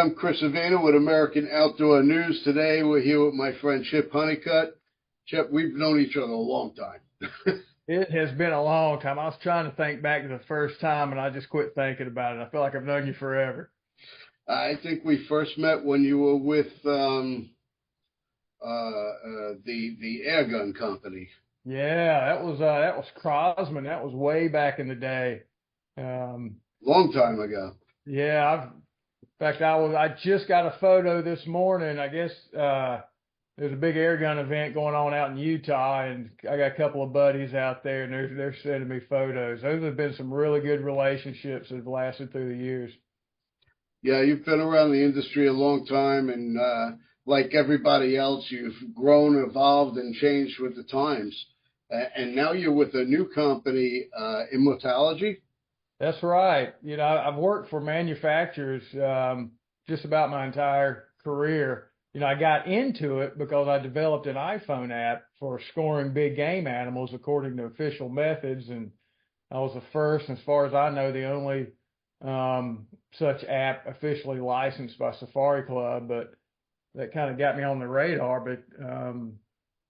I'm Chris Avena with American Outdoor News. Today we're here with my friend Chip Hunnicutt. Chip, we've known each other a long time. It has been a long time. I was trying to think back to the first time, and I just quit thinking about it. I feel like I've known you forever. I think we first met when you were with the air gun company. Yeah, that was Crosman. That was way back in the day. Um, Long time ago. yeah, in fact, I just got a photo this morning. I guess there's a big air gun event going on out in Utah, and I got a couple of buddies out there, and they're sending me photos. Those have been some really good relationships that have lasted through the years. Yeah, you've been around the industry a long time, and like everybody else, you've grown, evolved, and changed with the times. And now you're with a new company, Immortology. That's right. I've worked for manufacturers just about my entire career. I got into it because I developed an iPhone app for scoring big game animals according to official methods, and I was the first, as far as I know, the only such app officially licensed by Safari Club. But that kind of got me on the radar. But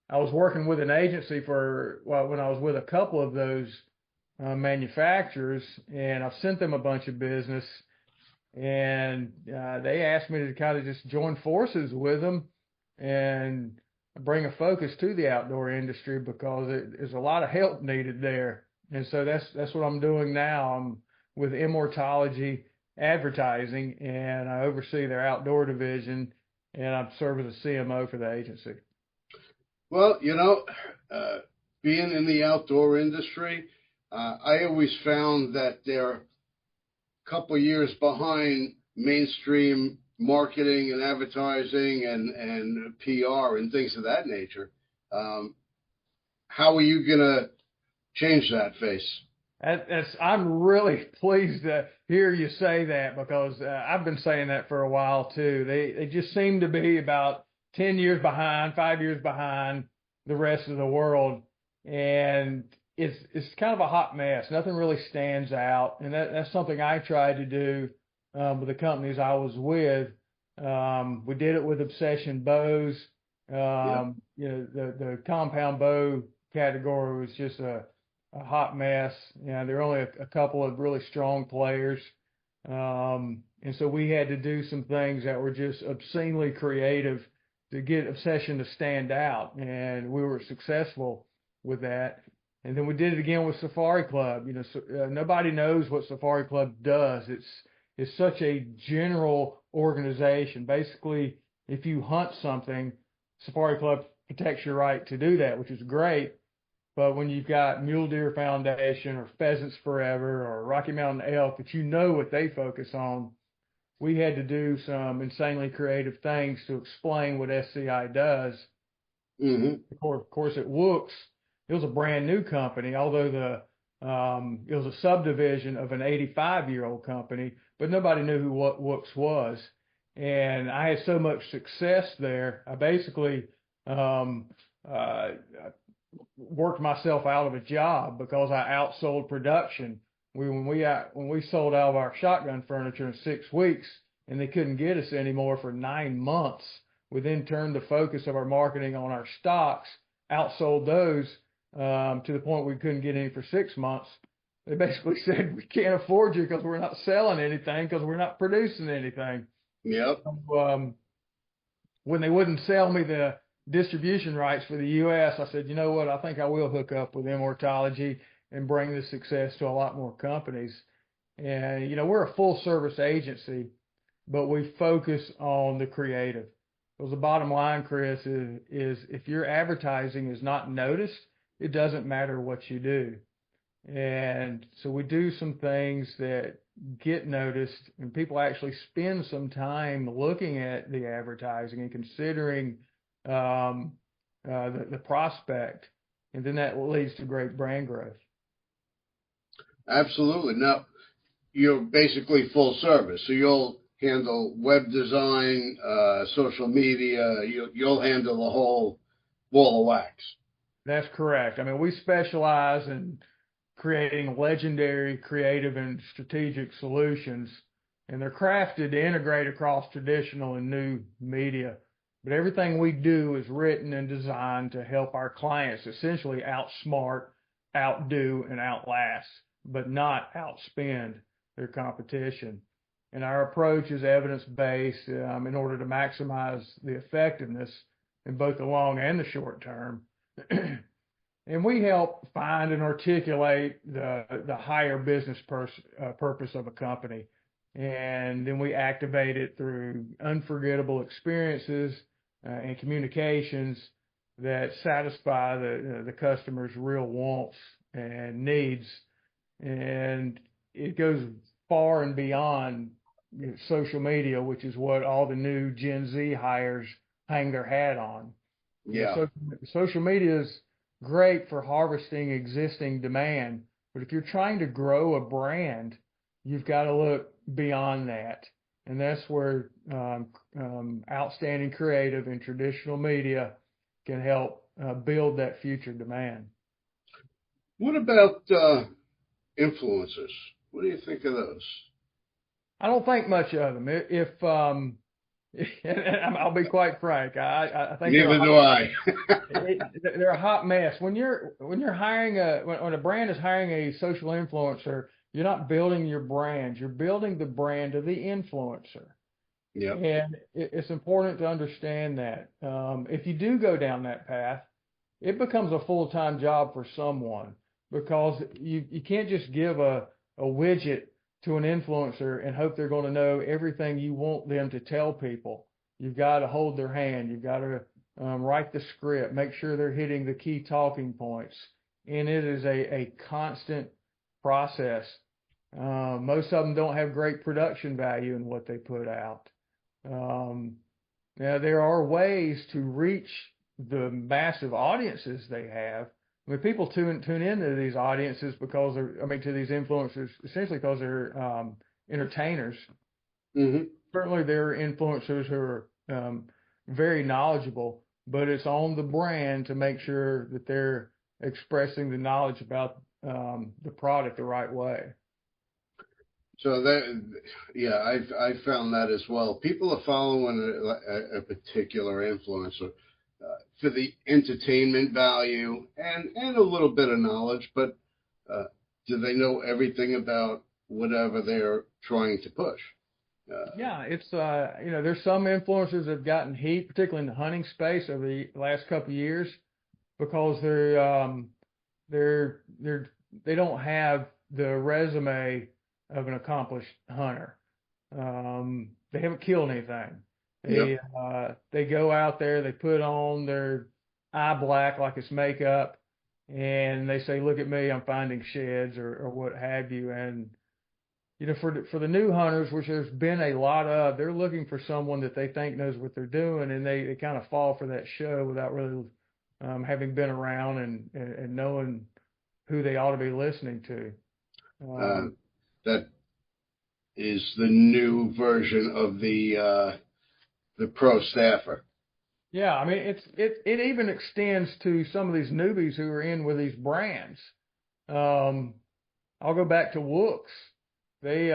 I was working with an agency when I was with a couple of those manufacturers, and I've sent them a bunch of business, and they asked me to kind of just join forces with them and bring a focus to the outdoor industry because there's a lot of help needed there. And so that's what I'm doing now. I'm with Immortology Advertising, and I oversee their outdoor division, and I serve as a CMO for the agency. Well, being in the outdoor industry, I always found that they're a couple years behind mainstream marketing and advertising and PR and things of that nature. How are you going to change that face? I'm really pleased to hear you say that because I've been saying that for a while too. They just seem to be about 10 years behind, 5 years behind the rest of the world, and it's kind of a hot mess. Nothing really stands out, and that's something I tried to do with the companies I was with. We did it with Obsession Bows. Yeah. The compound bow category was just a hot mess. There are only a couple of really strong players. And so we had to do some things that were just obscenely creative to get Obsession to stand out. And we were successful with that. And then we did it again with Safari Club. Nobody knows what Safari Club does. It's such a general organization. Basically, if you hunt something, Safari Club protects your right to do that, which is great. But when you've got Mule Deer Foundation or Pheasants Forever or Rocky Mountain Elk, that you know what they focus on, we had to do some insanely creative things to explain what SCI does. Mm-hmm. Of course, at Wooks, it was a brand new company, although it was a subdivision of an 85-year-old company, but nobody knew what Wooks was. And I had so much success there, I basically worked myself out of a job because I outsold production. When we sold out of our shotgun furniture in 6 weeks, and they couldn't get us anymore for 9 months, we then turned the focus of our marketing on our stocks, outsold those to the point we couldn't get any for 6 months. They basically said, we can't afford you because we're not selling anything because we're not producing anything. Yep. When they wouldn't sell me the distribution rights for the U.S., I said, you know what, I think I will hook up with Immortology and bring this success to a lot more companies. And, we're a full service agency, but we focus on the creative. Because the bottom line, Chris, is if your advertising is not noticed, it doesn't matter what you do. And so we do some things that get noticed, and people actually spend some time looking at the advertising and considering the prospect, and then that leads to great brand growth. Absolutely. Now, you're basically full service, so you'll handle web design, social media. You'll handle the whole ball of wax. That's correct. I mean, we specialize in creating legendary, creative, and strategic solutions. and they're crafted to integrate across traditional and new media. But everything we do is written and designed to help our clients essentially outsmart, outdo, and outlast, but not outspend their competition. And our approach is evidence-based in order to maximize the effectiveness in both the long and the short term. And we help find and articulate the higher business purpose of a company. And then we activate it through unforgettable experiences and communications that satisfy the customer's real wants and needs. And it goes far and beyond social media, which is what all the new Gen Z hires hang their hat on. Yeah. So social media is great for harvesting existing demand, but if you're trying to grow a brand, you've got to look beyond that. And that's where outstanding creative and traditional media can help build that future demand. What about influencers? What do you think of those? I don't think much of them. And I'll be quite frank. I think neither do I. They're a hot mess. When you're hiring when a brand is hiring a social influencer, you're not building your brand. You're building the brand of the influencer. Yeah. And it's important to understand that. If you do go down that path, it becomes a full-time job for someone, because you can't just give a widget to an influencer and hope they're going to know everything you want them to tell people. You've got to hold their hand. You've got to write the script, make sure they're hitting the key talking points. And it is a constant process. Most of them don't have great production value in what they put out. Now, there are ways to reach the massive audiences they have. I mean, people tune into these audiences because to these influencers, essentially because they're entertainers. Mm-hmm. Certainly, there are influencers who are very knowledgeable, but it's on the brand to make sure that they're expressing the knowledge about the product the right way. So I found that as well. People are following a particular influencer for the entertainment value and a little bit of knowledge, but do they know everything about whatever they're trying to push? Yeah, it's there's some influencers that have gotten heat, particularly in the hunting space over the last couple of years, because they don't have the resume of an accomplished hunter. They haven't killed anything. They go out there, they put on their eye black like it's makeup, and they say, "Look at me, I'm finding sheds," or what have you. And for the new hunters, which there's been a lot of, they're looking for someone that they think knows what they're doing, and they kind of fall for that show without really having been around and knowing who they ought to be listening to. That is the new version of the pro staffer. Yeah, I mean it even extends to some of these newbies who are in with these brands. I'll go back to Wooks. They've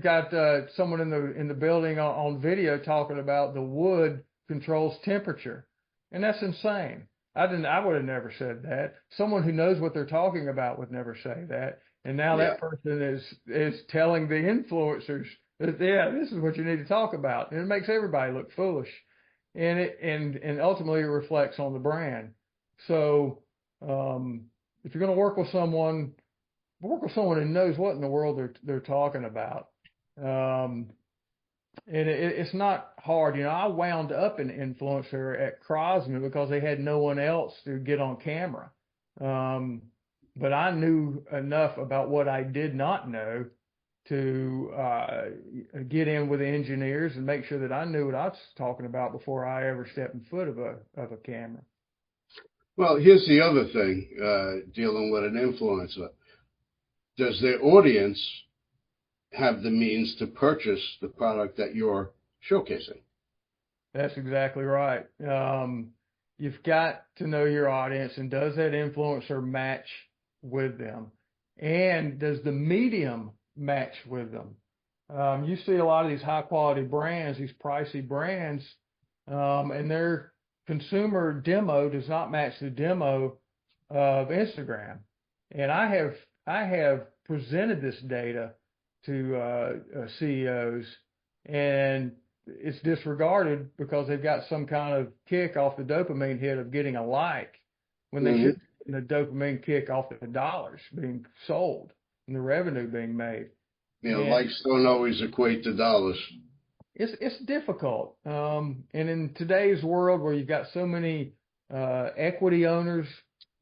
got someone in the building on video talking about the wood controls temperature, and that's insane. I would have never said that. Someone who knows what they're talking about would never say that. And now that person is telling the influencers that, this is what you need to talk about. And it makes everybody look foolish. And and ultimately it reflects on the brand. So if you're going to work with someone who knows what in the world they're talking about. And it's not hard. I wound up an influencer at Crosman because they had no one else to get on camera. But I knew enough about what I did not know to get in with the engineers and make sure that I knew what I was talking about before I ever stepped in foot of a camera. Well, here's the other thing, dealing with an influencer. Does their audience have the means to purchase the product that you're showcasing? That's exactly right. You've got to know your audience, and does that influencer match with them? And does the medium match with them. You see a lot of these high quality brands, these pricey brands, and their consumer demo does not match the demo of Instagram. And I have presented this data to CEOs, and it's disregarded because they've got some kind of kick off the dopamine hit of getting a like, when they should be getting a dopamine kick off the dollars being sold and the revenue being made. Yeah, And likes don't always equate to dollars. it's difficult. And in today's world where you've got so many equity owners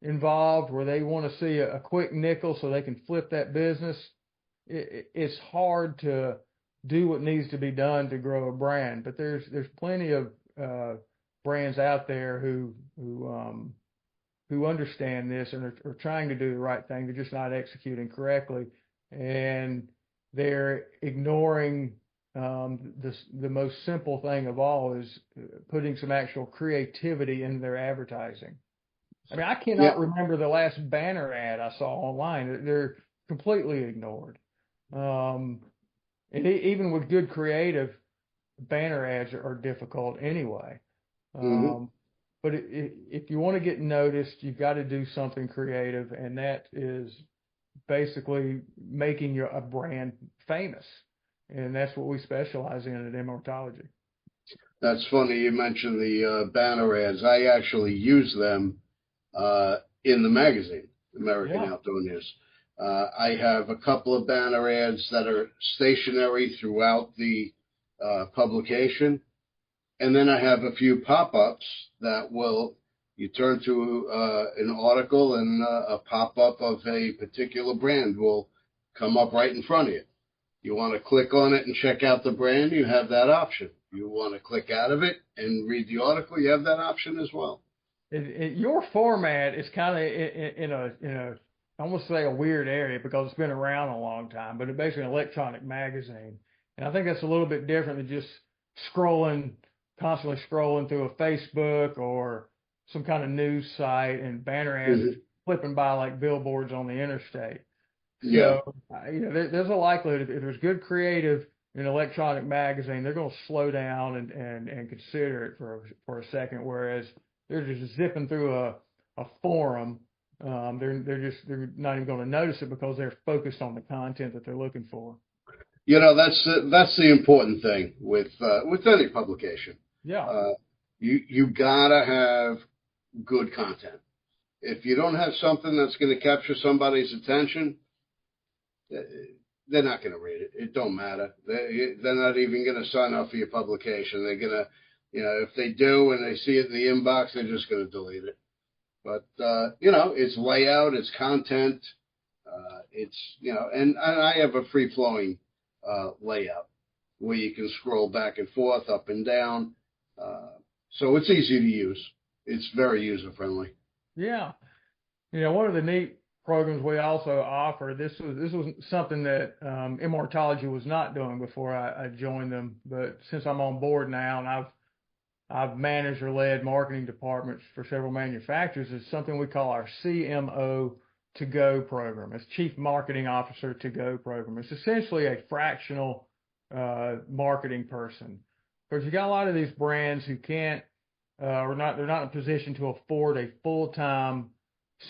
involved, where they want to see a quick nickel so they can flip that business, it's hard to do what needs to be done to grow a brand. But there's plenty of brands out there who understand this and are trying to do the right thing. They're just not executing correctly, and they're ignoring the most simple thing of all is putting some actual creativity in their advertising. I mean, I cannot remember the last banner ad I saw online. They're completely ignored. And even with good creative, banner ads are difficult anyway. But if you want to get noticed, you've got to do something creative, and that is basically making a brand famous. And that's what we specialize in at Immortology. That's funny you mentioned the banner ads. I actually use them in the magazine, American Outdoor News. I have a couple of banner ads that are stationary throughout the publication. And then I have a few pop-ups that you turn to an article, and a pop-up of a particular brand will come up right in front of you. You want to click on it and check out the brand, you have that option. You want to click out of it and read the article, you have that option as well. Your format is kind of in a I almost say a weird area because it's been around a long time, but it's basically an electronic magazine. And I think that's a little bit different than just constantly scrolling through a Facebook or some kind of news site and banner ads flipping by like billboards on the interstate. So, there's a likelihood if there's good creative in an electronic magazine, they're going to slow down and consider it for a second, whereas they're just zipping through a forum. They're not even going to notice it because they're focused on the content that they're looking for. That's the important thing with any publication. Yeah. You gotta have good content. If you don't have something that's going to capture somebody's attention, they're not going to read it. It don't matter. They're not even going to sign up for your publication. They're going to, if they do and they see it in the inbox, they're just going to delete it. But, it's layout, it's content, and I have a free-flowing layout where you can scroll back and forth, up and down. So it's easy to use. It's very user-friendly. Yeah. One of the neat programs we also offer, this was something that Immortology was not doing before I joined them, but since I'm on board now and I've managed or led marketing departments for several manufacturers, is something we call our CMO to go program. It's Chief Marketing Officer to go program. It's essentially a fractional marketing person, because you got a lot of these brands who can't they're not in a position to afford a full-time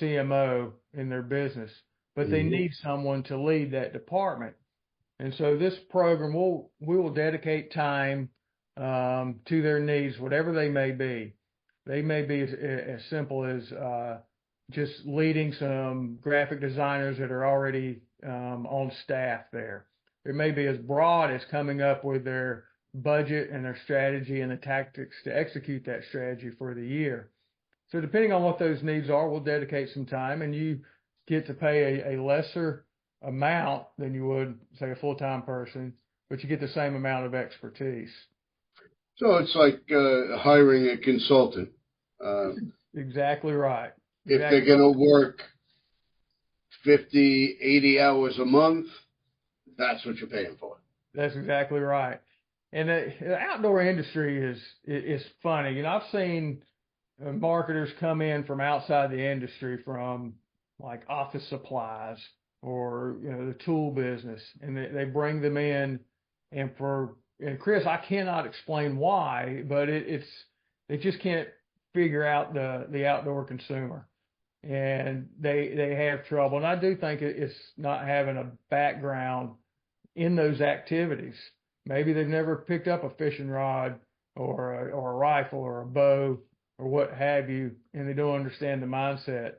CMO in their business, but they need someone to lead that department. And so this program we will dedicate time to their needs, whatever they may be. They may be as simple as just leading some graphic designers that are already on staff there. It may be as broad as coming up with their budget and their strategy and the tactics to execute that strategy for the year. So depending on what those needs are, we'll dedicate some time, and you get to pay a lesser amount than you would, say, a full-time person, but you get the same amount of expertise. So it's like hiring a consultant. Exactly right. If they're going to work 50, 80 hours a month, that's what you're paying for. That's exactly right. And the outdoor industry is funny. I've seen marketers come in from outside the industry, from like office supplies or the tool business, and they bring them in, and Chris, I cannot explain why, but they just can't figure out the outdoor consumer, and they have trouble. And I do think it's not having a background in those activities. Maybe they've never picked up a fishing rod or a rifle or a bow or what have you, and they don't understand the mindset.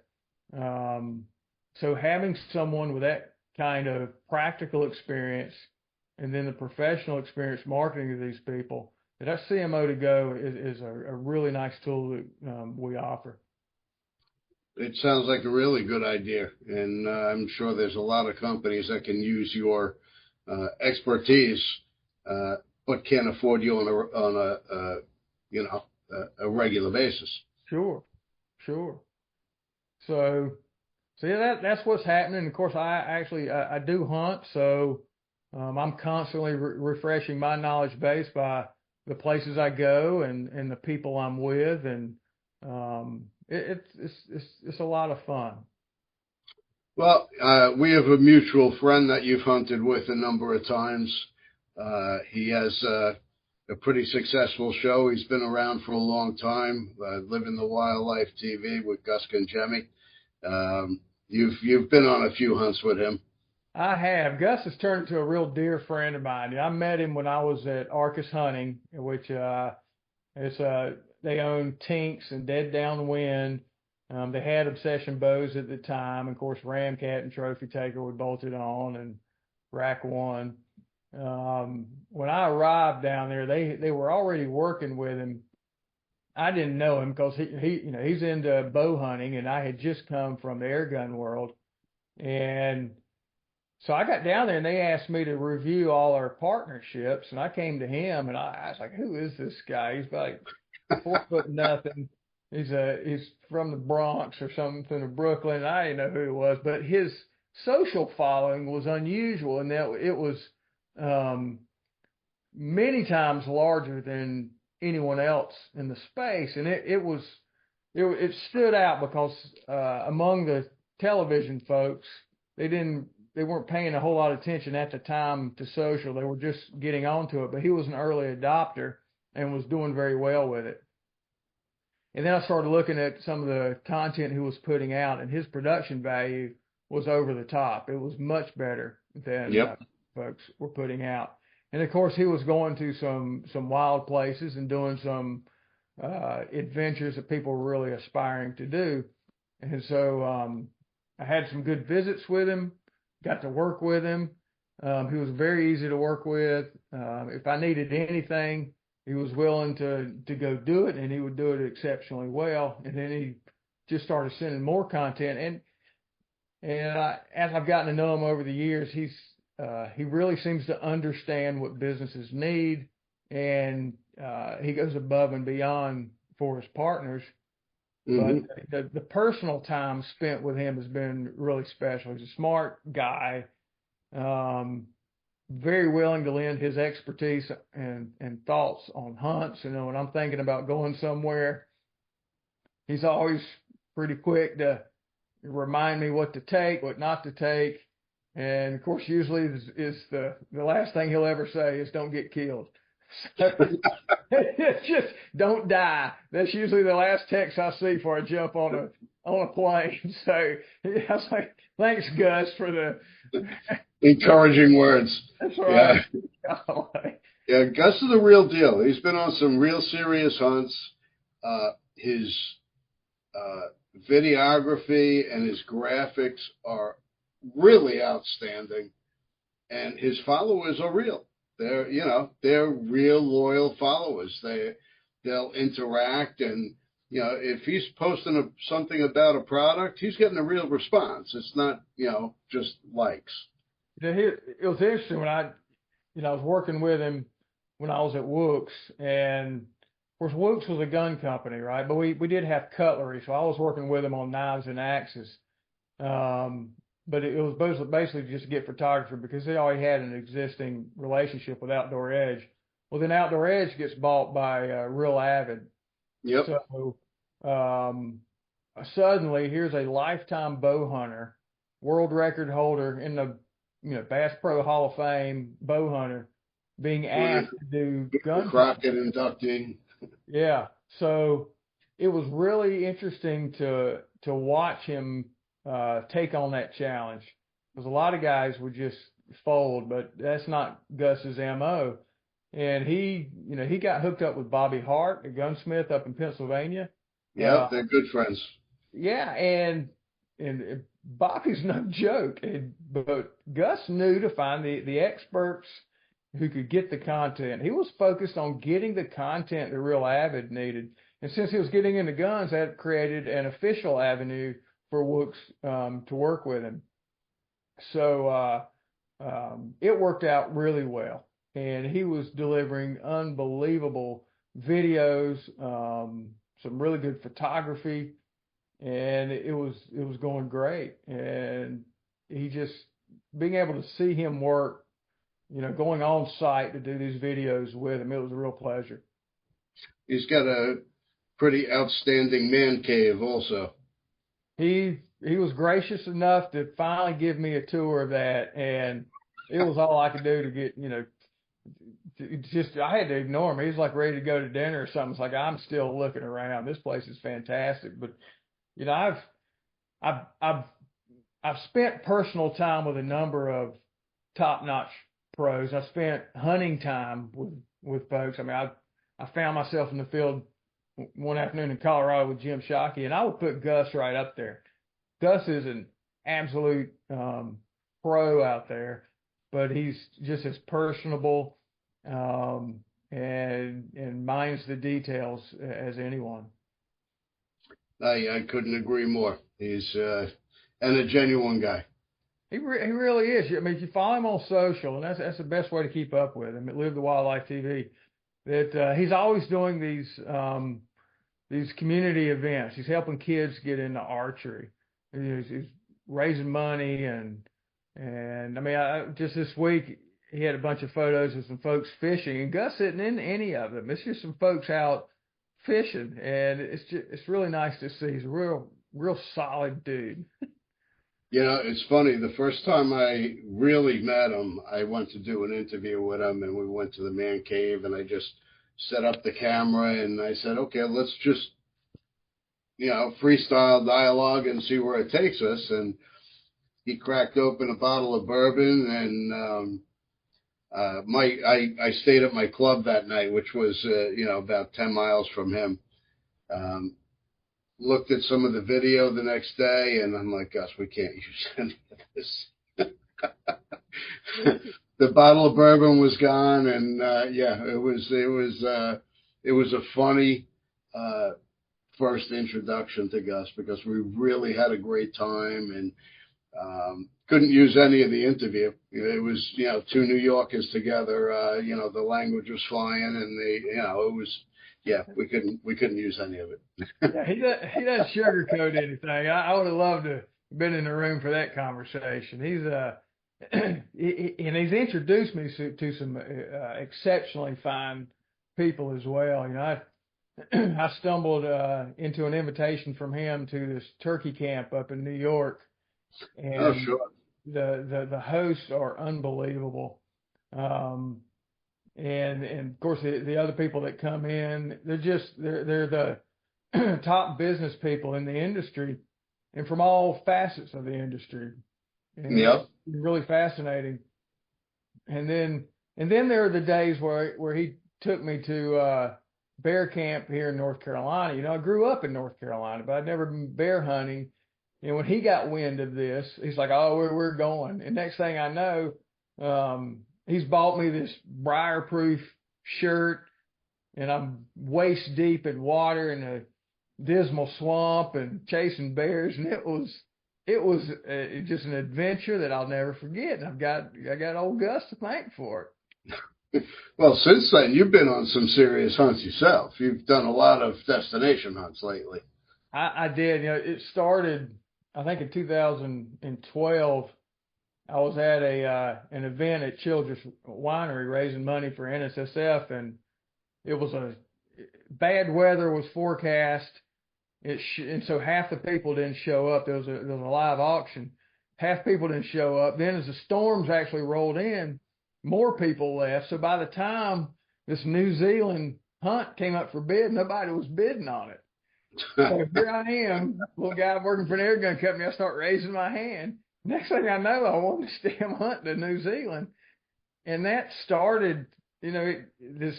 So having someone with that kind of practical experience and then the professional experience marketing to these people, that CMO to go is a really nice tool that we offer. It sounds like a really good idea, and I'm sure there's a lot of companies that can use your expertise, but can't afford you on a regular basis. Sure. So yeah, that's what's happening. Of course, I do hunt, so I'm constantly refreshing my knowledge base by the places I go and the people I'm with, and it's a lot of fun. Well, we have a mutual friend that you've hunted with a number of times. He has a pretty successful show. He's been around for a long time, Living the Wildlife TV with Gus Congemi. You've been on a few hunts with him. I have. Gus has turned into a real dear friend of mine. I met him when I was at Arcus Hunting, which they own Tinks and Dead Downwind. They had Obsession bows at the time. Of course, Ramcat and Trophy Taker were bolted on, and Rack One. When I arrived down there, they were already working with him. I didn't know him because he's into bow hunting, and I had just come from the air gun world, and so I got down there and they asked me to review all our partnerships, and I came to him and I was like, who is this guy? He's like 4 foot nothing. He's from the Bronx or something, or Brooklyn. I didn't know who he was, but his social following was unusual in that it was many times larger than anyone else in the space, and it stood out because among the television folks, they weren't paying a whole lot of attention at the time to social. They were just getting onto it, but he was an early adopter and was doing very well with it. And then I started looking at some of the content he was putting out, and his production value was over the top. It was much better than folks were putting out. And of course, he was going to some wild places and doing some adventures that people were really aspiring to do. And so I had some good visits with him. Got to work with him. He was very easy to work with. If I needed anything, he was willing to go do it, and he would do it exceptionally well. And then he just started sending more content. And as I've gotten to know him over the years, he really seems to understand what businesses need, and he goes above and beyond for his partners. Mm-hmm. But the personal time spent with him has been really special. He's a smart guy, very willing to lend his expertise and thoughts on hunts. When I'm thinking about going somewhere, he's always pretty quick to remind me what to take, what not to take. And of course, usually is the last thing he'll ever say is "Don't get killed." So it's just "Don't die." That's usually the last text I see before I jump on a plane. So I was like, "Thanks, Gus, for the encouraging words." That's right. Yeah, Gus is the real deal. He's been on some real serious hunts. His videography and his graphics are really outstanding, and his followers are real. They're real loyal followers. They'll interact, and if he's posting something about a product, he's getting a real response. It's not just likes. It was interesting when I was working with him when I was at Wooks, and of course Wooks was a gun company, right? But we did have cutlery, so I was working with him on knives and axes. But it was basically just to get photography because they already had an existing relationship with Outdoor Edge. Well, then Outdoor Edge gets bought by Real Avid. Yep. So suddenly, here's a lifetime bow hunter world record holder in the Bass Pro Hall of Fame bow hunter being asked to do gunplay. Crockett inducting. Yeah, so it was really interesting to watch him take on that challenge because a lot of guys would just fold, but that's not Gus's MO. And he got hooked up with Bobby Hart, a gunsmith up in Pennsylvania. Yep, they're good friends. Yeah, and Bobby's no joke. But Gus knew to find the experts who could get the content. He was focused on getting the content the real avid needed. And since he was getting into guns, that created an official avenue for Wooks to work with him. So it worked out really well. And he was delivering unbelievable videos, some really good photography, and it was going great. And he just being able to see him work, going on site to do these videos with him, it was a real pleasure. He's got a pretty outstanding man cave also. He was gracious enough to finally give me a tour of that, and it was all I could do to get, I had to ignore him. He's like ready to go to dinner or something. It's like, I'm still looking around. This place is fantastic. But, I've spent personal time with a number of top-notch pros. I spent hunting time with folks. I mean, I found myself in the field one afternoon in Colorado with Jim Shockey, and I would put Gus right up there. Gus is an absolute pro out there, but he's just as personable and minds the details as anyone. I couldn't agree more. He's and a genuine guy. He really is. I mean, if you follow him on social, and that's the best way to keep up with him at Live the Wildlife TV, that he's always doing these community events. He's helping kids get into archery. He's raising money and I mean, just this week he had a bunch of photos of some folks fishing, and Gus isn't in any of them. It's just some folks out fishing, and it's really nice to see. He's a real solid dude. It's funny. The first time I really met him, I went to do an interview with him, and we went to the man cave, and I just set up the camera, and I said, okay, let's just, freestyle dialogue and see where it takes us. And he cracked open a bottle of bourbon, and I stayed at my club that night, which was, about 10 miles from him. Looked at some of the video the next day, and I'm like, Gus, we can't use any of this. The bottle of bourbon was gone, and it was a funny first introduction to Gus because we really had a great time, and couldn't use any of the interview. It was two New Yorkers together. The language was flying, and it was. Yeah, we couldn't use any of it. Yeah, he doesn't sugarcoat anything. I would have loved to have been in the room for that conversation. And he's introduced me to some exceptionally fine people as well. I stumbled into an invitation from him to this turkey camp up in New York, and oh, sure. The hosts are unbelievable. And of course the other people that come in, they're the top business people in the industry and from all facets of the industry. And yep. It's really fascinating. And then there are the days where he took me to bear camp here in North Carolina. I grew up in North Carolina, but I'd never been bear hunting. And when he got wind of this, he's like, "Oh, we're going." And next thing I know, he's bought me this briar-proof shirt, and I'm waist deep in water in a dismal swamp and chasing bears, and it was just an adventure that I'll never forget. And I got old Gus to thank for it. Well, since then you've been on some serious hunts yourself. You've done a lot of destination hunts lately. I did. It started, I think, in 2012. I was at an event at Childress Winery raising money for NSSF, and it was bad weather was forecast. And so half the people didn't show up. There was a live auction, half people didn't show up. Then as the storms actually rolled in, more people left. So by the time this New Zealand hunt came up for bid, nobody was bidding on it. So here I am, little guy working for an air gun company. I start raising my hand. Next thing I know, I wanted to stay hunting to New Zealand. And that started, this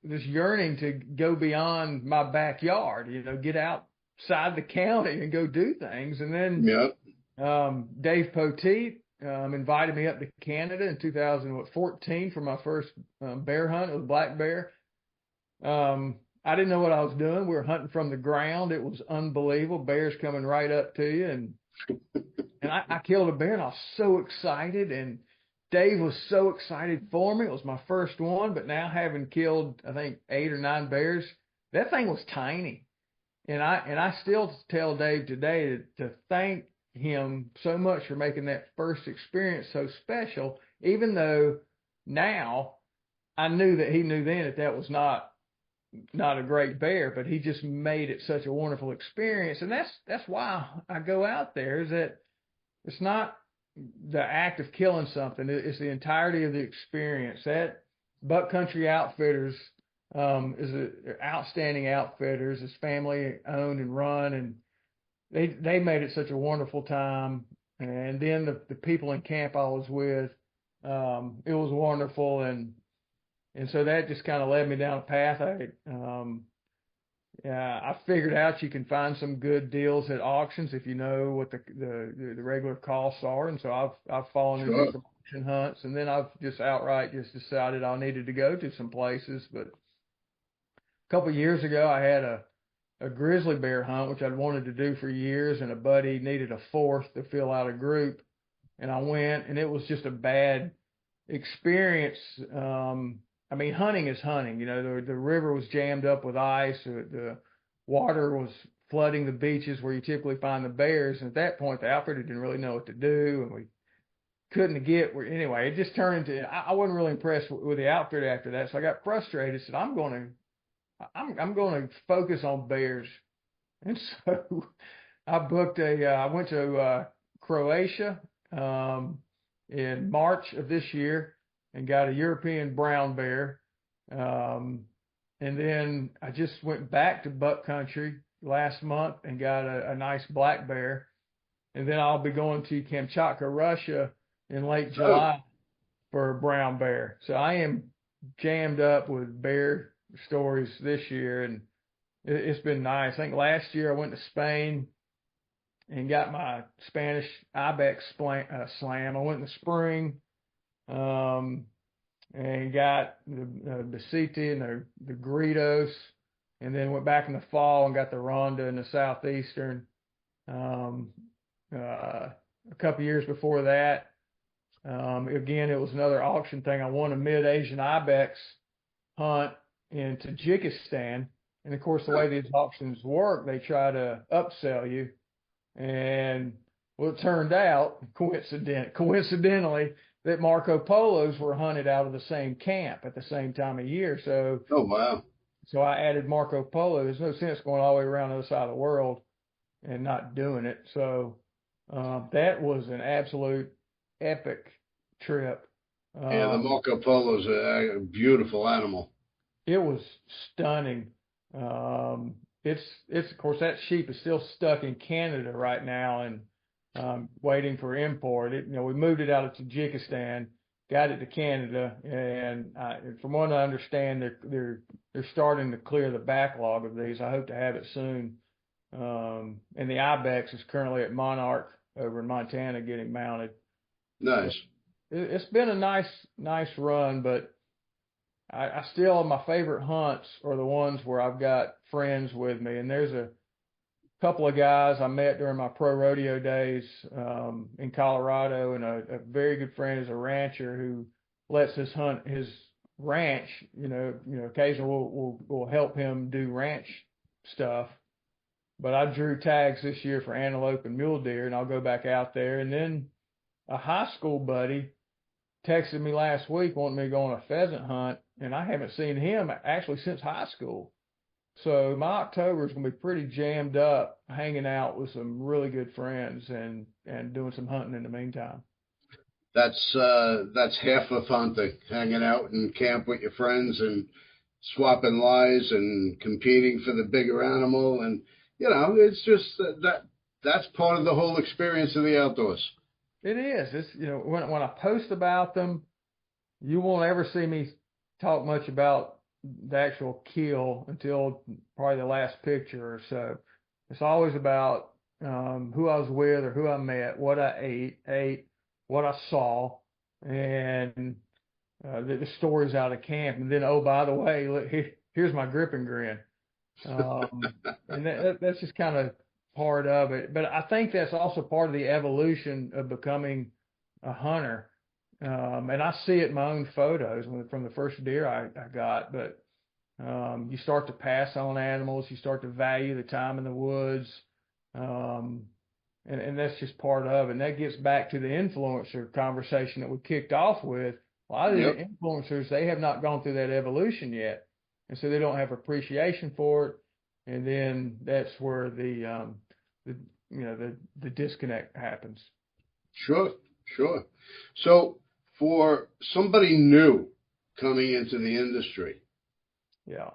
yearning to go beyond my backyard, get outside the county and go do things. And then Yep. Dave Poteet invited me up to Canada in 2014 for my first bear hunt. It was black bear. I didn't know what I was doing. We were hunting from the ground. It was unbelievable. Bears coming right up to you. And I killed a bear, and I was so excited. And Dave was so excited for me. It was my first one. But now having killed, I think, 8 or 9 bears, that thing was tiny. And I still tell Dave today to thank him so much for making that first experience so special, even though now I knew that he knew then that was not a great bear, but he just made it such a wonderful experience. And that's why I go out there, is that it's not the act of killing something, it's the entirety of the experience. That Buck Country Outfitters is outstanding outfitters. It's family owned and run, and they made it such a wonderful time. And then the people in camp I was with, it was wonderful. And so that just kind of led me down a path. I figured out you can find some good deals at auctions if you know what the regular costs are. And so I've fallen into some auction hunts, and then I've just outright just decided I needed to go to some places. But a couple of years ago, I had a grizzly bear hunt, which I'd wanted to do for years, and a buddy needed a 4th to fill out a group. And I went, and it was just a bad experience. I mean, hunting is hunting. The river was jammed up with ice. The water was flooding the beaches where you typically find the bears. And at that point, the outfitter didn't really know what to do, and we couldn't get where. Anyway, it just turned into. I wasn't really impressed with the outfitter after that, so I got frustrated. Said, I'm going to focus on bears. And so I went to Croatia in March of this year and got a European brown bear. And then I just went back to Buck Country last month and got a nice black bear. And then I'll be going to Kamchatka, Russia in late July for a brown bear. So I am jammed up with bear stories this year, and it's been nice. I think last year I went to Spain and got my Spanish ibex slam. I went in the spring, and got the Besiti and the Gritos, and then went back in the fall and got the Ronda in the southeastern. A couple years before that, again, it was another auction thing. I won a mid-Asian ibex hunt in Tajikistan. And of course, the way these auctions work, they try to upsell you. And well, it turned out, coincidentally, that Marco Polos were hunted out of the same camp at the same time of year. So, oh, wow. So I added Marco Polo. There's no sense going all the way around the other side of the world and not doing it. So that was an absolute epic trip. Yeah, the Marco Polo is a beautiful animal. It was stunning. It's of course, that sheep is still stuck in Canada right now and waiting for import. We moved it out of Tajikistan, got it to Canada, and from what I understand, they're starting to clear the backlog of these. I hope to have it soon. And the ibex is currently at Monarch over in Montana getting mounted. Nice. It's been a nice run, but I still, my favorite hunts are the ones where I've got friends with me. And there's a couple of guys I met during my pro rodeo days in Colorado, and a very good friend is a rancher who lets us hunt his ranch. Occasionally we'll help him do ranch stuff. But I drew tags this year for antelope and mule deer, and I'll go back out there. And then a high school buddy texted me last week wanting me to go on a pheasant hunt, and I haven't seen him actually since high school. So my October is going to be pretty jammed up, hanging out with some really good friends and doing some hunting in the meantime. That's half of hunting, hanging out in camp with your friends and swapping lies and competing for the bigger animal, and it's just that's part of the whole experience of the outdoors. It is. It's when I post about them, you won't ever see me talk much about the actual kill until probably the last picture or so. It's always about who I was with or who I met, what I ate, what I saw, and the stories out of camp. And then, oh, by the way, look, here's my grip and grin. And that's just kind of part of it. But I think that's also part of the evolution of becoming a hunter. And I see it in my own photos from the first deer I got. But you start to pass on animals, you start to value the time in the woods. Um, and that's just part of it. And that gets back to the influencer conversation that we kicked off with. A lot of the Yep, influencers, they have not gone through that evolution yet. And so they don't have appreciation for it. And then that's where the the disconnect happens. sure, sure. So for somebody new coming into the industry, Yeah.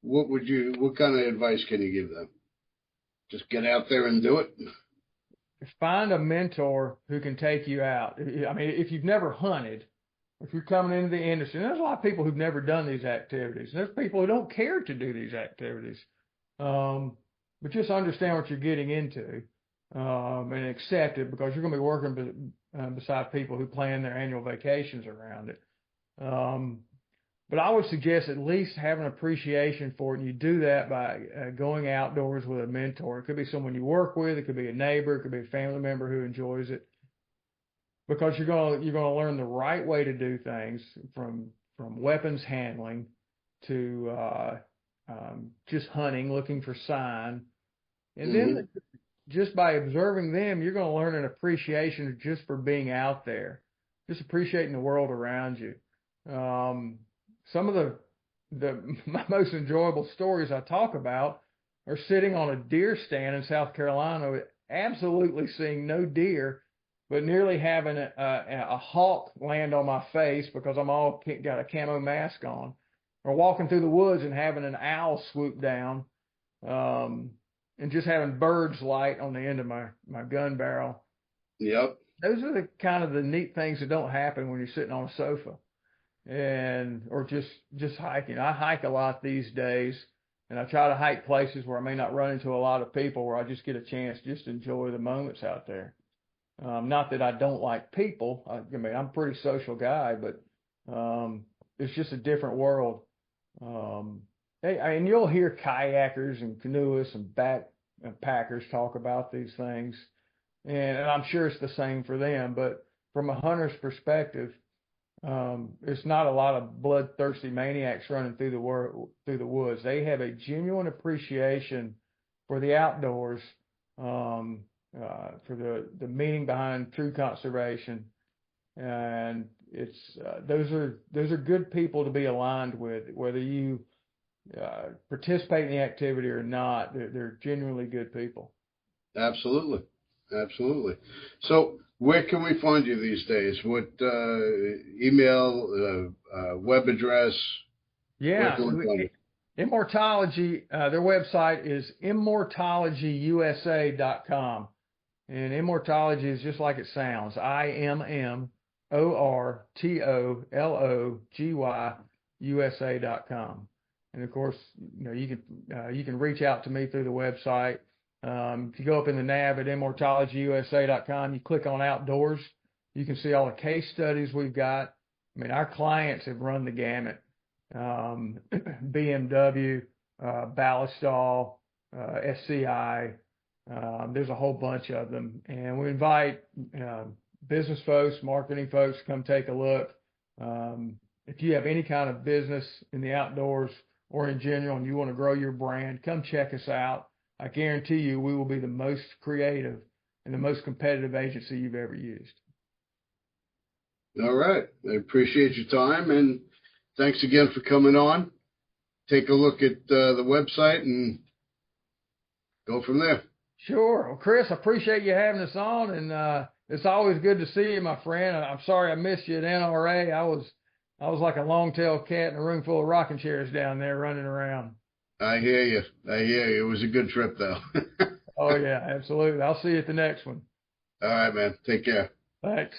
what kind of advice can you give them? Just get out there and do it. Find a mentor who can take you out. I mean, if you've never hunted, if you're coming into the industry, and there's a lot of people who've never done these activities. And there's people who don't care to do these activities. But just understand what you're getting into, and accept it, because you're going to be working beside people who plan their annual vacations around it. Um, but I would suggest at least have an appreciation for it, and you do that by going outdoors with a mentor. It could be someone you work with, it could be a neighbor, it could be a family member who enjoys it, because you're gonna learn the right way to do things, from weapons handling to just hunting, looking for sign, and Hmm. then just by observing them, you're going to learn an appreciation just for being out there, just appreciating the world around you. Some of the my most enjoyable stories I talk about are sitting on a deer stand in South Carolina, absolutely seeing no deer, but nearly having a hawk land on my face because I'm all got a camo mask on, or walking through the woods and having an owl swoop down, um, and just having birds light on the end of my gun barrel. Yep. Those are the kind of the neat things that don't happen when you're sitting on a sofa and or just hiking. I hike a lot these days, and I try to hike places where I may not run into a lot of people, where I just get a chance just to enjoy the moments out there. Not that I don't like people. I mean, I'm a pretty social guy, but it's just a different world. Um, and you'll hear kayakers and canoeists and backpackers talk about these things, and I'm sure it's the same for them. But from a hunter's perspective, it's not a lot of bloodthirsty maniacs running through the woods. They have a genuine appreciation for the outdoors, um, for the meaning behind true conservation, and it's those are good people to be aligned with, whether you participate in the activity or not. They're genuinely good people. Absolutely. Absolutely. So, where can we find you these days? What email, web address? Where Yeah, can we find you? Immortology, their website is immortologyusa.com. And Immortology is just like it sounds. Immortology USA.com. And of course, you can reach out to me through the website. If you go up in the nav at immortologyusa.com, you click on outdoors, you can see all the case studies we've got. I mean, our clients have run the gamut. BMW, Ballistol, SCI. There's a whole bunch of them, and we invite business folks, marketing folks, to come take a look. If you have any kind of business in the outdoors or in general, and you want to grow your brand, come check us out. I guarantee you, we will be the most creative and the most competitive agency you've ever used. All right. I appreciate your time, and thanks again for coming on. take a look at the website and go from there. Sure. Well, Chris, I appreciate you having us on, and it's always good to see you, my friend. I'm sorry I missed you at NRA. I was like a long-tailed cat in a room full of rocking chairs down there running around. I hear you. I hear you. It was a good trip, though. Oh yeah, absolutely. I'll see you at the next one. All right, man. Take care. Thanks.